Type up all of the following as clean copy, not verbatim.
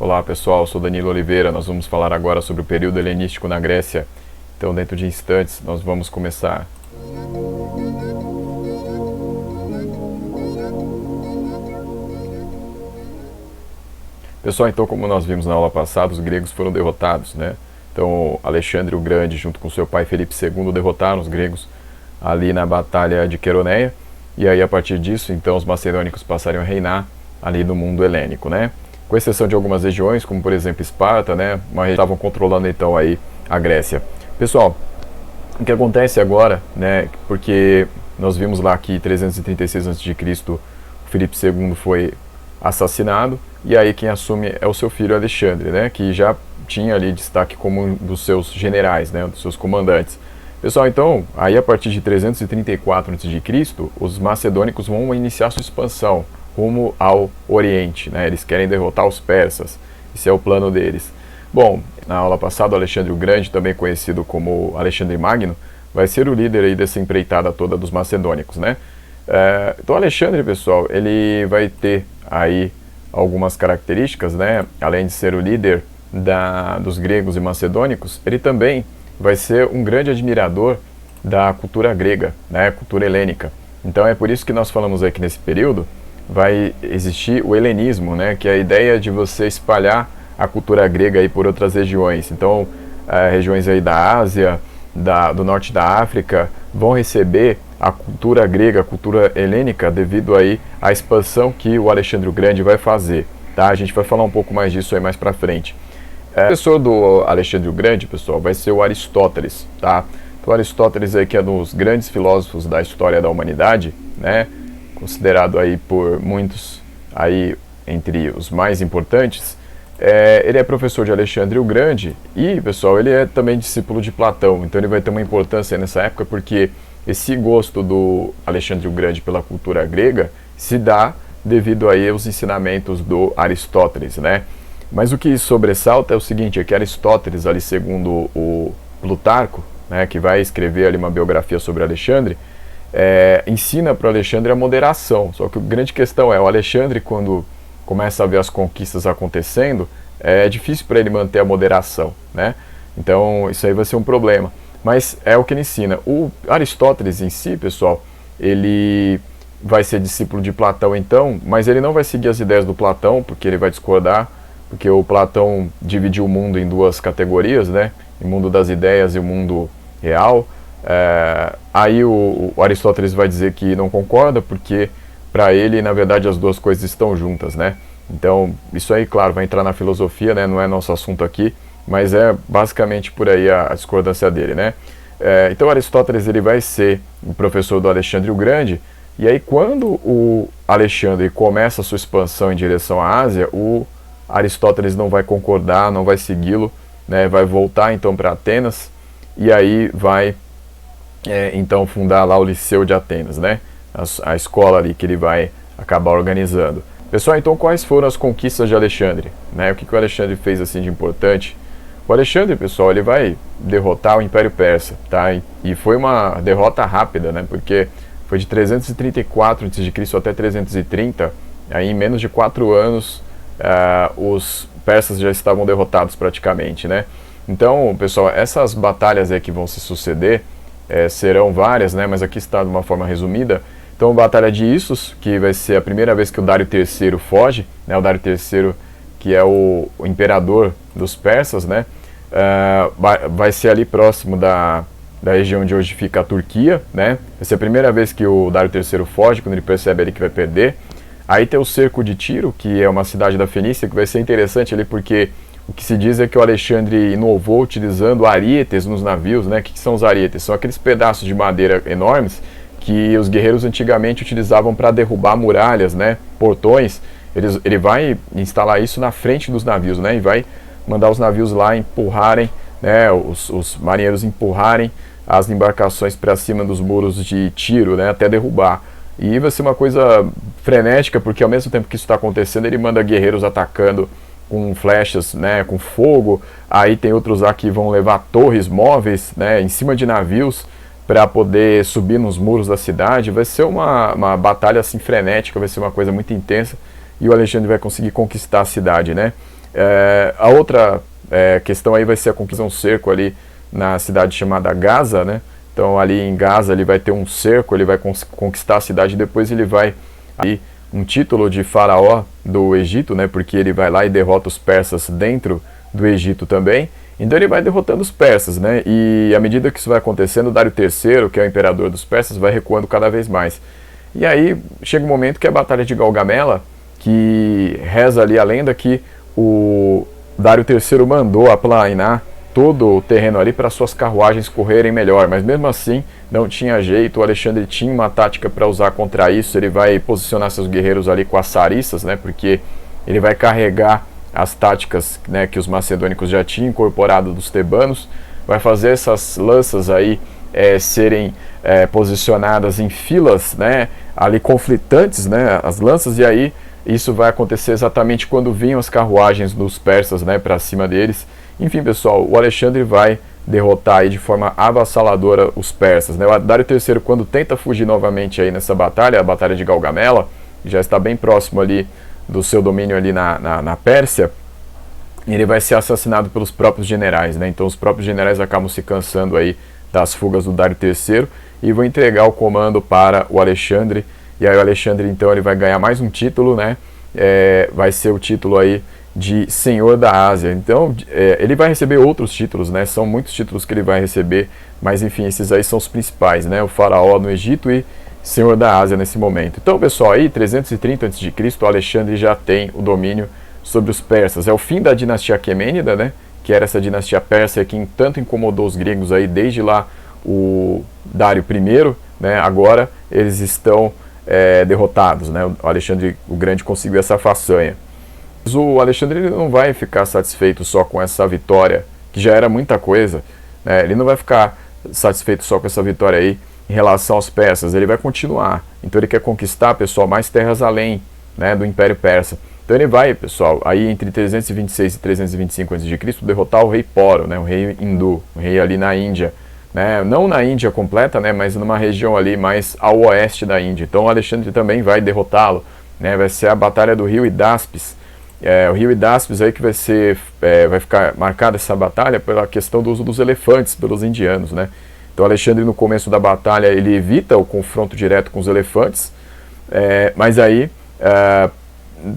Olá pessoal, eu sou Danilo Oliveira, nós vamos falar agora sobre o período helenístico na Grécia. Então dentro de instantes nós vamos começar. Pessoal, então como nós vimos na aula passada, os gregos foram derrotados, né? Então Alexandre o Grande junto com seu pai Felipe II derrotaram os gregos ali na batalha de Queroneia. E aí a partir disso, então os macedônicos passaram a reinar ali no mundo helênico, né? Com exceção de algumas regiões, como por exemplo Esparta, né? Mas estavam controlando então aí a Grécia. Pessoal, o que acontece agora, né? Porque nós vimos lá que em 336 a.C. Filipe II foi assassinado, e aí quem assume é o seu filho Alexandre, né? Que já tinha ali destaque como um dos seus generais, né? Dos seus comandantes. Pessoal, então, aí a partir de 334 a.C., os macedônicos vão iniciar sua expansão rumo ao Oriente, né? Eles querem derrotar os persas, esse é o plano deles. Bom, na aula passada, Alexandre o Grande, também conhecido como Alexandre Magno, vai ser o líder aí dessa empreitada toda dos macedônicos, né? Então Alexandre, pessoal, ele vai ter aí algumas características, né? Além de ser o líder dos gregos e macedônicos, ele também vai ser um grande admirador da cultura grega, né? Cultura helênica. Então é por isso que nós falamos aqui nesse período vai existir o helenismo, né? Que é a ideia de você espalhar a cultura grega aí por outras regiões. Então regiões aí da Ásia, do norte da África vão receber a cultura grega, a cultura helênica, devido aí à expansão que o Alexandre o Grande vai fazer, tá? A gente vai falar um pouco mais disso aí mais pra frente. O professor do Alexandre o Grande, pessoal, vai ser o Aristóteles, tá? Então Aristóteles aí, que é um dos grandes filósofos da história da humanidade, né? Considerado aí por muitos aí entre os mais importantes. Ele é professor de Alexandre o Grande e, pessoal, ele é também discípulo de Platão. Então ele vai ter uma importância nessa época porque esse gosto do Alexandre o Grande pela cultura grega se dá devido aí aos ensinamentos do Aristóteles, né? Mas o que sobressalta é o seguinte, é que Aristóteles, ali segundo o Plutarco, né, que vai escrever ali uma biografia sobre Alexandre, ensina para o Alexandre a moderação. Só que a grande questão é, o Alexandre, quando começa a ver as conquistas acontecendo, é difícil para ele manter a moderação, né? Então isso aí vai ser um problema. Mas é o que ele ensina. O Aristóteles em si, pessoal, ele vai ser discípulo de Platão então, mas ele não vai seguir as ideias do Platão, porque ele vai discordar, porque o Platão dividiu o mundo em duas categorias, né? O mundo das ideias e o mundo real. Aí o Aristóteles vai dizer que não concorda, porque para ele, na verdade, as duas coisas estão juntas, né? Então, isso aí, claro, vai entrar na filosofia, né? Não é nosso assunto aqui, mas é basicamente por aí a discordância dele, né? Então Aristóteles ele vai ser o professor do Alexandre o Grande, e aí quando o Alexandre começa a sua expansão em direção à Ásia, o Aristóteles não vai concordar, não vai segui-lo, né? Vai voltar então para Atenas, e aí vai então fundar lá o Liceu de Atenas, né? A escola ali que ele vai acabar organizando. Pessoal, então quais foram as conquistas de Alexandre, né? O que o Alexandre fez assim de importante? O Alexandre, pessoal, ele vai derrotar o Império Persa, tá? E foi uma derrota rápida, né? Porque foi de 334 a.C. até 330, aí em menos de 4 anos os persas já estavam derrotados praticamente, né? Então, pessoal, essas batalhas aí que vão se suceder serão várias, né? Mas aqui está de uma forma resumida. Então, a Batalha de Issos, que vai ser a primeira vez que o Dário III foge, né? O Dário III, que é o imperador dos persas, né? Vai ser ali próximo da região onde hoje fica a Turquia, né? Vai ser a primeira vez que o Dário III foge, quando ele percebe ali que vai perder. Aí tem o cerco de Tiro, que é uma cidade da Fenícia, que vai ser interessante ali porque o que se diz é que o Alexandre inovou utilizando arietes nos navios, né? O que são os arietes? São aqueles pedaços de madeira enormes que os guerreiros antigamente utilizavam para derrubar muralhas, né? Portões. Ele vai instalar isso na frente dos navios, né? E vai mandar os navios lá empurrarem, né? Os marinheiros empurrarem as embarcações para cima dos muros de Tiro, né? Até derrubar. E vai ser uma coisa frenética, porque ao mesmo tempo que isso está acontecendo, ele manda guerreiros atacando com flechas, né, com fogo. Aí tem outros lá que vão levar torres móveis, né, em cima de navios para poder subir nos muros da cidade. Vai ser uma batalha assim frenética, vai ser uma coisa muito intensa, e o Alexandre vai conseguir conquistar a cidade, né? A outra questão aí vai ser a conquista de um cerco ali na cidade chamada Gaza, né? Então ali em Gaza ele vai ter um cerco, ele vai conquistar a cidade e depois ele vai aí um título de faraó do Egito, né? Porque ele vai lá e derrota os persas dentro do Egito também. Então ele vai derrotando os persas, né? E à medida que isso vai acontecendo, Dário III, que é o imperador dos persas, vai recuando cada vez mais. E aí chega um momento que é a Batalha de Galgamela, que reza ali a lenda que o Dário III mandou aplainar todo o terreno ali para suas carruagens correrem melhor, mas mesmo assim não tinha jeito. O Alexandre tinha uma tática para usar contra isso. Ele vai posicionar seus guerreiros ali com as sarissas, né? Porque ele vai carregar as táticas, né, que os macedônicos já tinham incorporado dos tebanos, vai fazer essas lanças aí serem posicionadas em filas, né, ali conflitantes, né, as lanças, e aí isso vai acontecer exatamente quando vinham as carruagens dos persas, né, para cima deles. Enfim, pessoal, o Alexandre vai derrotar aí de forma avassaladora os persas, né? O Dário III, quando tenta fugir novamente aí nessa batalha, a Batalha de Galgamela, já está bem próximo ali do seu domínio ali na Pérsia, ele vai ser assassinado pelos próprios generais, né? Então os próprios generais acabam se cansando aí das fugas do Dário III e vão entregar o comando para o Alexandre. E aí o Alexandre então ele vai ganhar mais um título, né? Vai ser o título aí de Senhor da Ásia. Então ele vai receber outros títulos, né? São muitos títulos que ele vai receber, mas enfim, esses aí são os principais, né? O faraó no Egito e Senhor da Ásia nesse momento. Então, pessoal, aí 330 a.C., o Alexandre já tem o domínio sobre os persas. É o fim da dinastia Aquemênida, né? Que era essa dinastia persa que tanto incomodou os gregos aí desde lá o Dário I, né? Agora eles estão derrotados, né? O Alexandre o Grande conseguiu essa façanha. Mas o Alexandre ele não vai ficar satisfeito só com essa vitória, que já era muita coisa, né? Ele não vai ficar satisfeito só com essa vitória aí em relação aos persas, ele vai continuar. Então ele quer conquistar, pessoal, mais terras além, né, do Império Persa. Então ele vai, pessoal, aí entre 326 e 325 a.C., derrotar o rei Poro, né, o rei hindu, o rei ali na Índia, né, não na Índia completa, né, mas numa região ali mais ao oeste da Índia. Então o Alexandre também vai derrotá-lo, né, vai ser a Batalha do Rio Hidáspes. O Rio Hidáspes aí que vai ficar marcada essa batalha pela questão do uso dos elefantes pelos indianos, né. Então Alexandre no começo da batalha ele evita o confronto direto com os elefantes, mas aí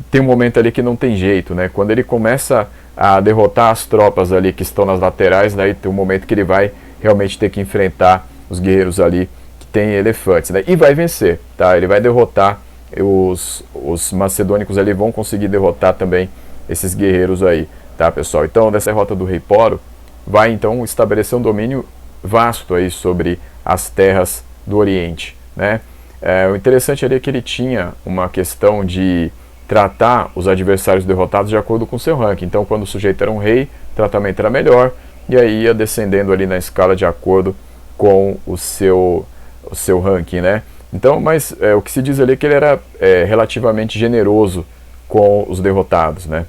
tem um momento ali que não tem jeito, né? Quando ele começa a derrotar as tropas ali que estão nas laterais, daí tem um momento que ele vai realmente ter que enfrentar os guerreiros ali que tem elefantes, né? E vai vencer, tá? Ele vai derrotar os macedônicos ali, vão conseguir derrotar também esses guerreiros aí, tá, pessoal? Então dessa derrota do rei Poro vai então estabelecer um domínio vasto aí sobre as terras do Oriente, né? O interessante ali é que ele tinha uma questão de tratar os adversários derrotados de acordo com o seu ranking. Então, quando o sujeito era um rei, o tratamento era melhor, e aí ia descendendo ali na escala de acordo com o seu ranking, né? Então, mas o que se diz ali é que ele era relativamente generoso com os derrotados, né?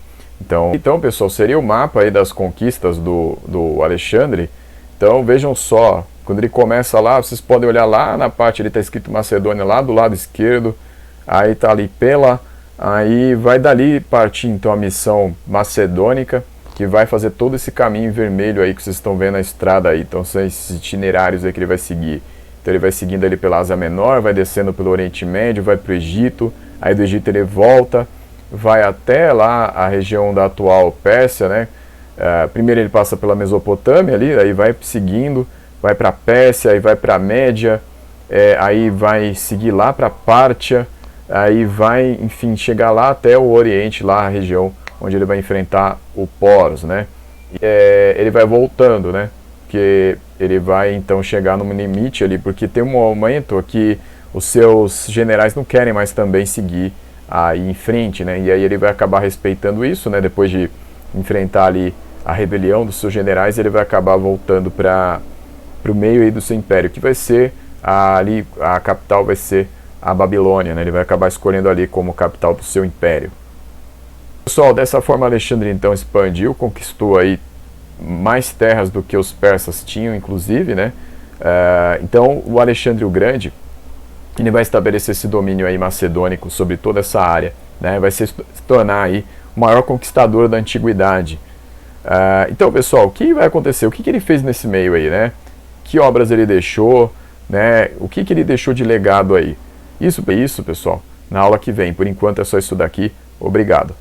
Então, pessoal, seria o mapa aí das conquistas do Alexandre. Então vejam só, quando ele começa lá, vocês podem olhar lá na parte, ele está escrito Macedônia lá do lado esquerdo, aí está ali aí vai dali partir então a missão macedônica, que vai fazer todo esse caminho vermelho aí que vocês estão vendo na estrada aí. Então são esses itinerários aí que ele vai seguir. Então ele vai seguindo ali pela Ásia Menor, vai descendo pelo Oriente Médio, vai para o Egito, aí do Egito ele volta, vai até lá a região da atual Pérsia, né? Primeiro ele passa pela Mesopotâmia ali, aí vai seguindo, vai para a Pérsia, aí vai para a Média, aí vai seguir lá para a Pártia, aí vai, enfim, chegar lá até o Oriente, lá a região onde ele vai enfrentar o Poros, né? Ele vai voltando, né? Que ele vai então chegar no limite ali, porque tem um momento que os seus generais não querem mais também seguir aí em frente, né? E aí ele vai acabar respeitando isso, né? Depois de enfrentar ali a rebelião dos seus generais, ele vai acabar voltando para o meio aí do seu império, que vai ser ali, a capital vai ser a Babilônia, né? Ele vai acabar escolhendo ali como capital do seu império. Pessoal, dessa forma Alexandre então expandiu, conquistou aí mais terras do que os persas tinham, inclusive, né? Então o Alexandre o Grande, ele vai estabelecer esse domínio aí macedônico sobre toda essa área, né? Vai se tornar aí o maior conquistador da antiguidade. Então, pessoal, o que vai acontecer? O que ele fez nesse meio aí, né? Que obras ele deixou, né? O que ele deixou de legado aí? Isso, pessoal, na aula que vem. Por enquanto é só isso daqui. Obrigado.